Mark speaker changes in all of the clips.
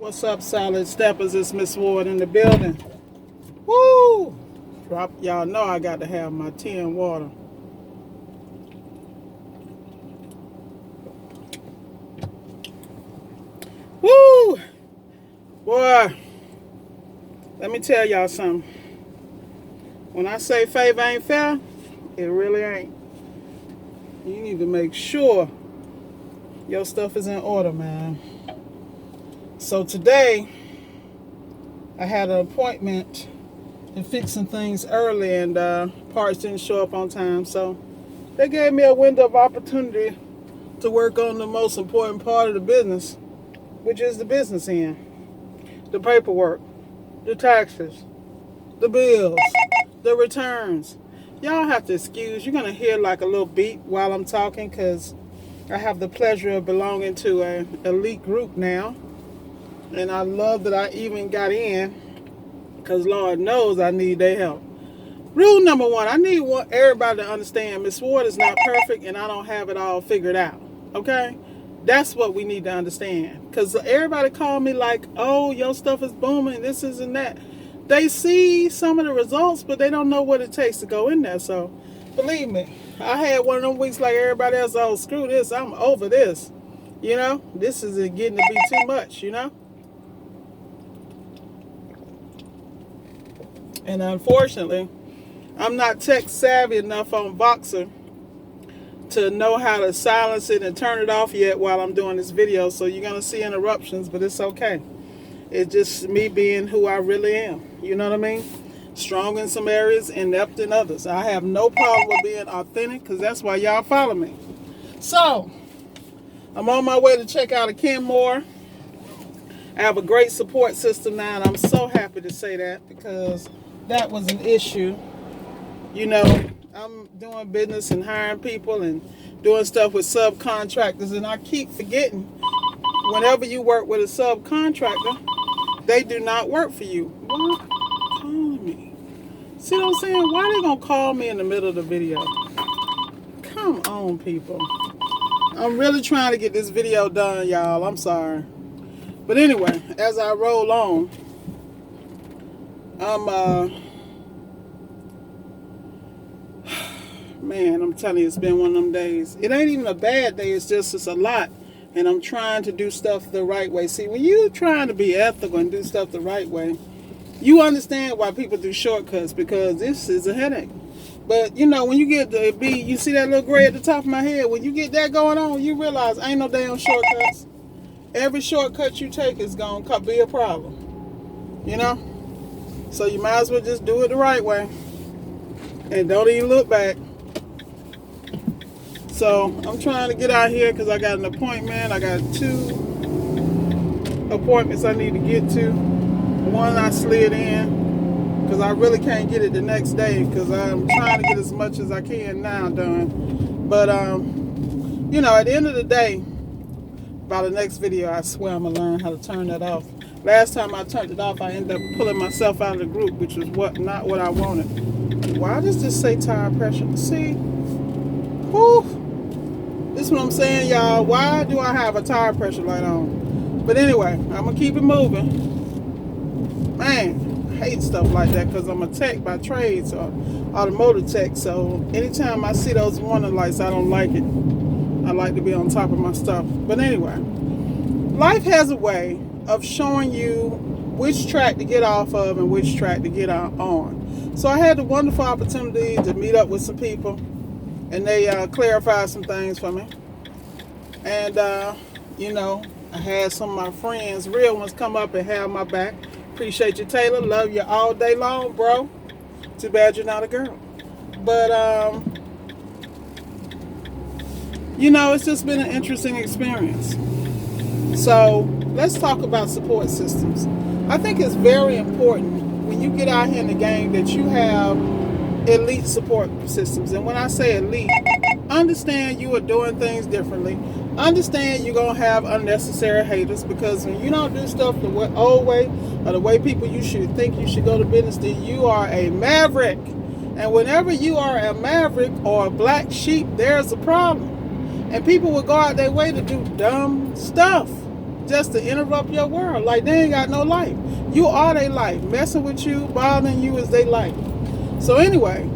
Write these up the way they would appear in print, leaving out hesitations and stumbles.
Speaker 1: What's up, Solid Steppers? It's Miss Ward in the building. Woo! Y'all know I got to have my tea and water. Woo! Boy, let me tell y'all something. When I say favor ain't fair, it really ain't. You need to make sure your stuff is in order, man. So today, I had an appointment and fixing things early, and parts didn't show up on time. So they gave me a window of opportunity to work on the most important part of the business, which is the business end, the paperwork, the taxes, the bills, the returns. Y'all have to excuse. You're gonna hear like a little beat while I'm talking because I have the pleasure of belonging to an elite group now. And I love that I even got in because Lord knows I need their help. Rule number one, I need everybody to understand Miss Ward is not perfect and I don't have it all figured out. Okay? That's what we need to understand. Because everybody call me like, oh, your stuff is booming, this isn't that. They see some of the results, but they don't know what it takes to go in there. So, believe me, I had one of them weeks like everybody else, oh, screw this, I'm over this. You know? This is getting to be too much, you know? And unfortunately, I'm not tech savvy enough on Voxer to know how to silence it and turn it off yet while I'm doing this video. So you're going to see interruptions, but it's okay. It's just me being who I really am. You know what I mean? Strong in some areas, inept in others. I have no problem with being authentic because that's why y'all follow me. So, I'm on my way to check out a Kenmore. I have a great support system now, and I'm so happy to say that because that was an issue. You know, I'm doing business and hiring people and doing stuff with subcontractors, and I keep forgetting whenever you work with a subcontractor, they do not work for you. Why calling me? See what I'm saying? Why they gonna call me in the middle of the video? Come on, people. I'm really trying to get this video done, y'all. I'm sorry. But anyway, as I roll on, man, I'm telling you, it's been one of them days. It ain't even a bad day, it's a lot. And I'm trying to do stuff the right way. See, when you're trying to be ethical and do stuff the right way, you understand why people do shortcuts, because this is a headache. But, you know, when you get to be, you see that little gray at the top of my head, when you get that going on, you realize ain't no damn shortcuts. Every shortcut you take is going to be a problem, you know? So you might as well just do it the right way and don't even look back. So I'm trying to get out here because I got an appointment. I got 2 appointments I need to get to. One I slid in because I really can't get it the next day because I'm trying to get as much as I can now done. But, you know, at the end of the day, by the next video, I swear I'm going to learn how to turn that off. Last time I turned it off, I ended up pulling myself out of the group, which was not what I wanted. Why does this say tire pressure? See? Whew. This is what I'm saying, y'all. Why do I have a tire pressure light on? But anyway, I'm going to keep it moving. Man, I hate stuff like that because I'm a tech by trade, so automotive tech. So anytime I see those warning lights, I don't like it. I like to be on top of my stuff. But anyway, life has a way of showing you which track to get off of and which track to get on. So I had the wonderful opportunity to meet up with some people, and they clarified some things for me. And, you know, I had some of my friends, real ones, come up and have my back. Appreciate you, Taylor. Love you all day long, bro. Too bad you're not a girl. But, you know, it's just been an interesting experience. So let's talk about support systems. I think it's very important when you get out here in the game that you have elite support systems. And when I say elite, understand you are doing things differently. Understand you're going to have unnecessary haters, because when you don't do stuff the old way or the way people you should think you should go to business, then you are a maverick. And whenever you are a maverick or a black sheep, there's a problem. And people will go out their way to do dumb stuff. just to interrupt your world. Like, they ain't got no life. You are their life. Messing with you, bothering you is their life. So anyway,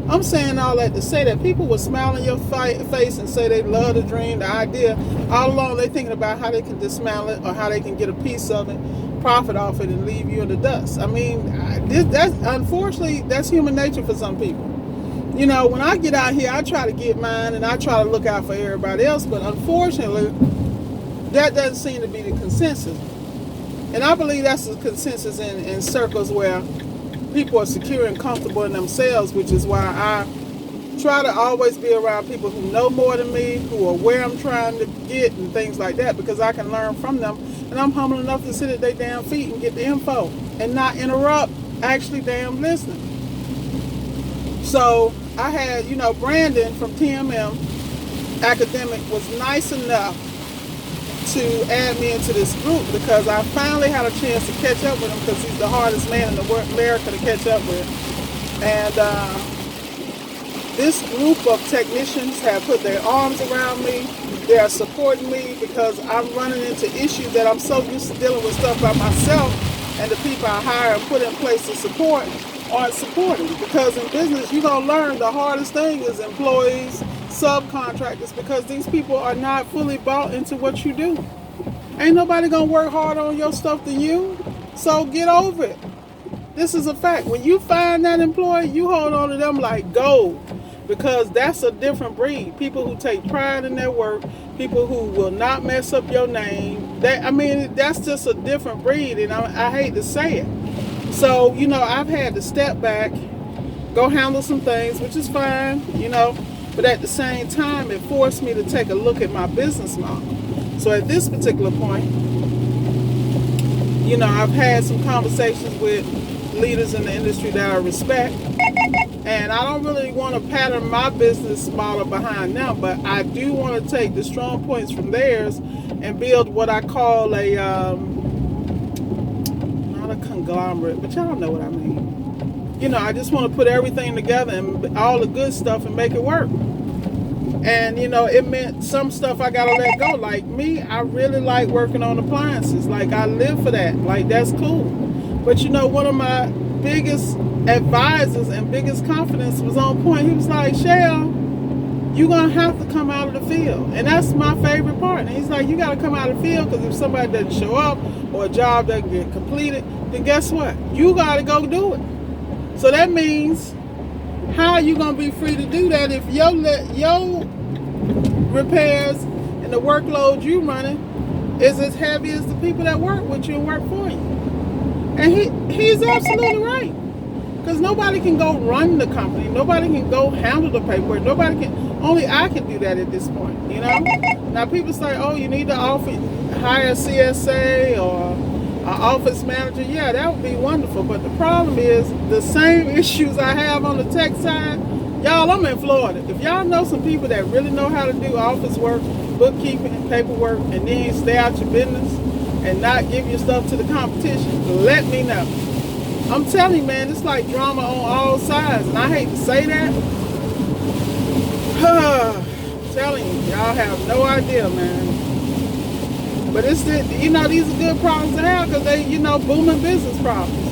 Speaker 1: I'm saying all that to say that people will smile in your face and say they love the dream, the idea. All along, they're thinking about how they can dismantle it or how they can get a piece of it, profit off it, and leave you in the dust. I mean, that's unfortunately, that's human nature for some people. You know, when I get out here, I try to get mine and I try to look out for everybody else, but unfortunately, that doesn't seem to be the consensus. And I believe that's the consensus in circles where people are secure and comfortable in themselves, which is why I try to always be around people who know more than me, who are where I'm trying to get and things like that, because I can learn from them. And I'm humble enough to sit at their damn feet and get the info and not interrupt, actually damn listening. So I had, Brandon from TMM Academic was nice enough to add me into this group because I finally had a chance to catch up with him because he's the hardest man in America to catch up with. And this group of technicians have put their arms around me. They are supporting me because I'm running into issues that I'm so used to dealing with stuff by myself, and the people I hire and put in place to support aren't supporting. Because in business, you're going to learn the hardest thing is employees, subcontractors, because these people are not fully bought into what you do. Ain't nobody going to work harder on your stuff than you. So get over it. This is a fact. When you find that employee, you hold on to them like gold, because that's a different breed. People who take pride in their work, people who will not mess up your name. That's just a different breed, and I hate to say it. So, I've had to step back, go handle some things, which is fine, but at the same time, it forced me to take a look at my business model. So at this particular point, I've had some conversations with leaders in the industry that I respect, and I don't really want to pattern my business model behind them, but I do want to take the strong points from theirs and build what I call not a conglomerate, but y'all know what I mean. I just want to put everything together and all the good stuff and make it work. And, it meant some stuff I got to let go. Like me, I really like working on appliances. Like, I live for that. Like, that's cool. But, one of my biggest advisors and biggest confidence was on point. He was like, Shell, you're going to have to come out of the field. And that's my favorite part. And he's like, you got to come out of the field, because if somebody doesn't show up or a job doesn't get completed, then guess what? You got to go do it. So that means, how are you going to be free to do that if your repairs and the workload you running is as heavy as the people that work with you and work for you? And he's absolutely right. Because nobody can go run the company. Nobody can go handle the paperwork. Only I can do that at this point, Now people say, oh, you need to hire a CSA or an office manager. Yeah, that would be wonderful. But the problem is the same issues I have on the tech side. Y'all, I'm in Florida. If y'all know some people that really know how to do office work, bookkeeping, and paperwork, and then stay out your business and not give your stuff to the competition, let me know. I'm telling you, man, it's like drama on all sides, and I hate to say that. I'm telling you, y'all have no idea, man. But these are good problems to have, because they, booming business problems.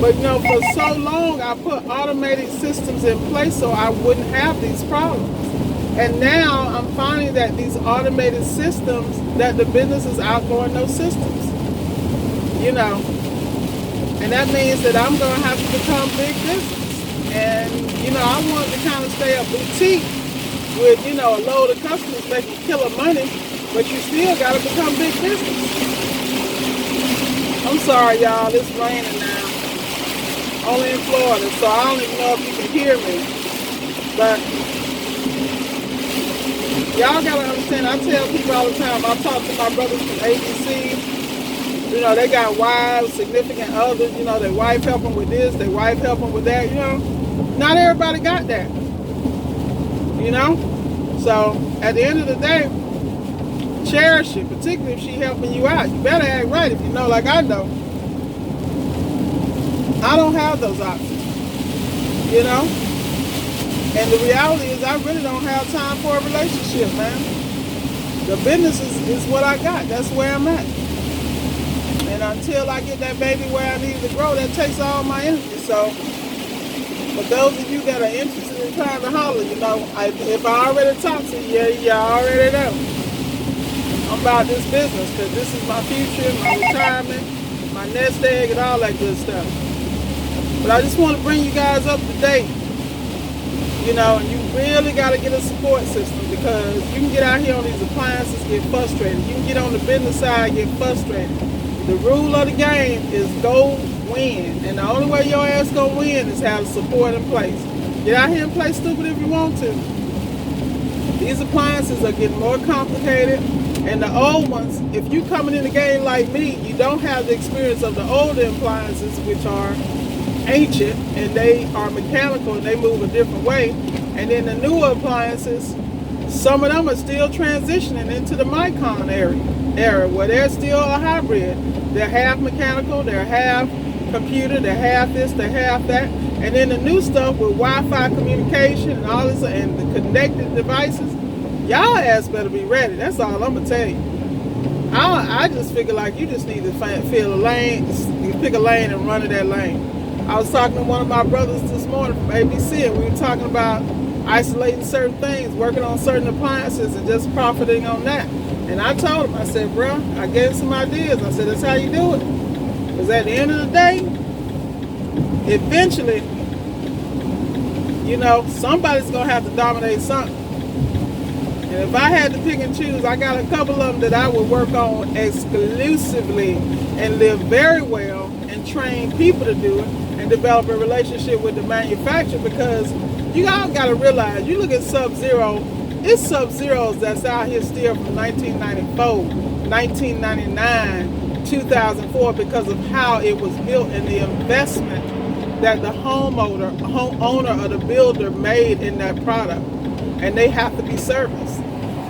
Speaker 1: But, for so long, I put automated systems in place so I wouldn't have these problems. And now I'm finding that these automated systems, that the business is outgrowing those systems. And that means that I'm going to have to become big business. And, I want to kind of stay a boutique with, a load of customers making killer money, but you still got to become big business. I'm sorry, y'all, it's raining now. Only in Florida, so I don't even know if you can hear me. But y'all gotta understand, I tell people all the time, I talk to my brothers from ABC, they got wives, significant others, their wife help them with this, their wife help them with that, Not everybody got that, So at the end of the day, cherish it, particularly if she helping you out. You better act right if you know like I know. I don't have those options, And the reality is I really don't have time for a relationship, man. The business is what I got. That's where I'm at. And until I get that baby where I need it to grow, that takes all my energy. So, for those of you that are interested in trying to holler, if I already talked to you, you already know. I'm about this business because this is my future, my retirement, my nest egg, and all that good stuff. But I just want to bring you guys up to date. And you really got to get a support system because you can get out here on these appliances, get frustrated. You can get on the business side, get frustrated. The rule of the game is go win. And the only way your ass gonna win is have support in place. Get out here and play stupid if you want to. These appliances are getting more complicated. And the old ones, if you coming in the game like me, you don't have the experience of the older appliances, which are ancient and they are mechanical and they move a different way. And then the newer appliances, some of them are still transitioning into the Micron era where they're still a hybrid. They're half mechanical, they're half computer, they're half this, they're half that. And then the new stuff with Wi-Fi communication and all this and the connected devices, y'all ass better be ready. That's all I'm gonna tell you. I just figure like you just need to fill a lane, you pick a lane and run to that lane. I was talking to one of my brothers this morning from ABC, and we were talking about isolating certain things, working on certain appliances, and just profiting on that. And I told him, I said, bro, I gave him some ideas. I said, that's how you do it. Because at the end of the day, eventually, somebody's going to have to dominate something. And if I had to pick and choose, I got a couple of them that I would work on exclusively and live very well and train people to do it and develop a relationship with the manufacturer, because you all got to realize, you look at Sub-Zero, it's Sub-Zeros that's out here still from 1994, 1999, 2004 because of how it was built and the investment that the homeowner or the builder made in that product. And they have to be serviced.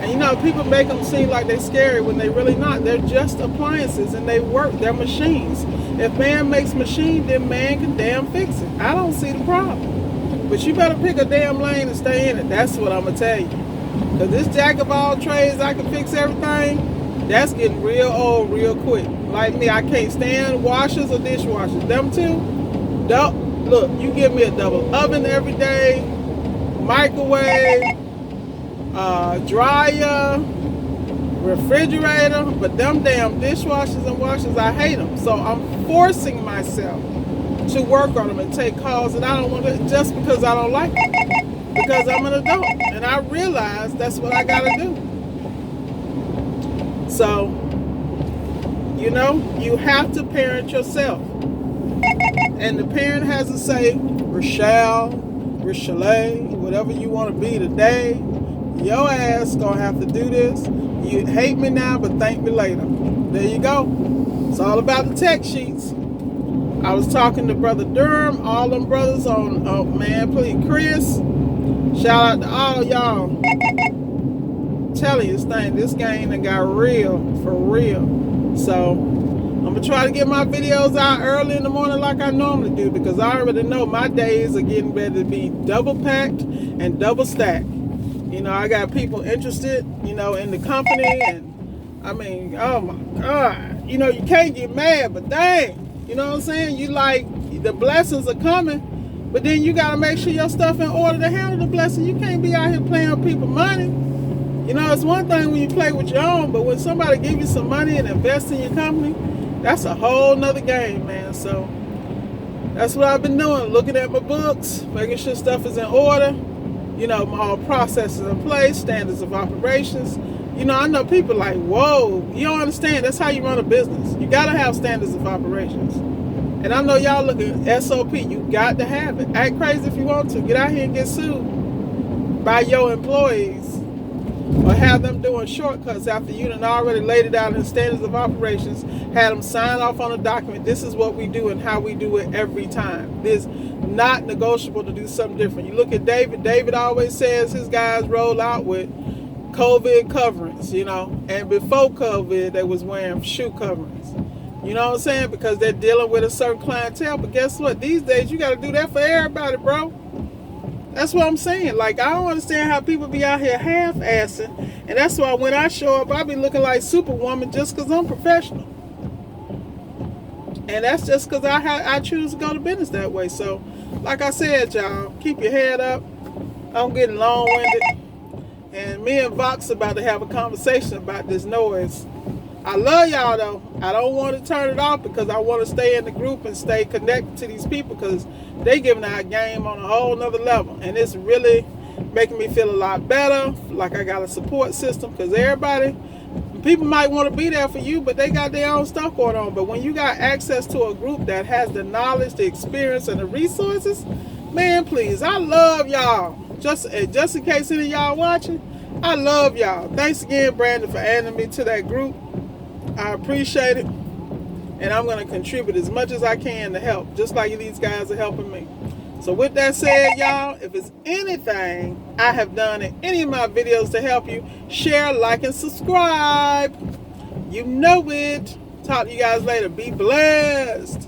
Speaker 1: And people make them seem like they're scary when they're really not. They're just appliances and they work. They're machines. If man makes machine, then man can damn fix it. I don't see the problem. But you better pick a damn lane and stay in it. That's what I'm going to tell you. Because this jack of all trades, I can fix everything, that's getting real old real quick. Like me, I can't stand washers or dishwashers. Them two, look, you give me a double oven every day, microwave, dryer, refrigerator, but them damn dishwashers and washers, I hate them. So I'm forcing myself to work on them and take calls that I don't want to, just because I don't like them. Because I'm an adult and I realize that's what I gotta do. So, you have to parent yourself. And the parent has to say, Rochelle, whatever you want to be today, your ass gonna have to do this. You hate me now, but thank me later. There you go. It's all about the text sheets. I was talking to Brother Durham, all them brothers on, man, please, Chris. Shout out to all y'all. Telling you this game done got real, for real. So, I'm going to try to get my videos out early in the morning like I normally do, because I already know my days are getting ready to be double packed and double stacked. I got people interested, in the company, and I mean, oh my God. You can't get mad, but dang. You know what I'm saying? You like, the blessings are coming, but then you got to make sure your stuff in order to handle the blessing. You can't be out here playing with people's money. It's one thing when you play with your own, but when somebody give you some money and invest in your company, that's a whole nother game, man. So that's what I've been doing, looking at my books, making sure stuff is in order, my processes in place, standards of operations. I know people like, whoa, you don't understand. That's how you run a business. You got to have standards of operations. And I know y'all looking at SOP. You got to have it. Act crazy if you want to. Get out here and get sued by your employees, or have them doing shortcuts after you done already laid it out in standards of operations, had them sign off on a document. This is what we do and how we do it every time. This not negotiable to do something different. You look at David. David always says his guys roll out with COVID coverings, and before COVID, they was wearing shoe coverings. You know what I'm saying? Because they're dealing with a certain clientele. But guess what? These days, you got to do that for everybody, bro. That's what I'm saying. Like, I don't understand how people be out here half-assing. And that's why when I show up, I be looking like Superwoman just because I'm professional. And that's just because I choose to go to business that way. So, like I said, y'all, keep your head up. I'm getting long-winded. And me and Vox about to have a conversation about this noise. I love y'all, though. I don't want to turn it off because I want to stay in the group and stay connected to these people because they giving our game on a whole nother level. And it's really making me feel a lot better, like I got a support system, because everybody, people might want to be there for you, but they got their own stuff going on. But when you got access to a group that has the knowledge, the experience, and the resources, man, please, I love y'all. Just in case any of y'all watching, I love y'all. Thanks again, Brandon, for adding me to that group. I appreciate it. And I'm going to contribute as much as I can to help, just like these guys are helping me. So with that said, y'all, if it's anything I have done in any of my videos to help you, share, like, and subscribe. You know it. Talk to you guys later. Be blessed.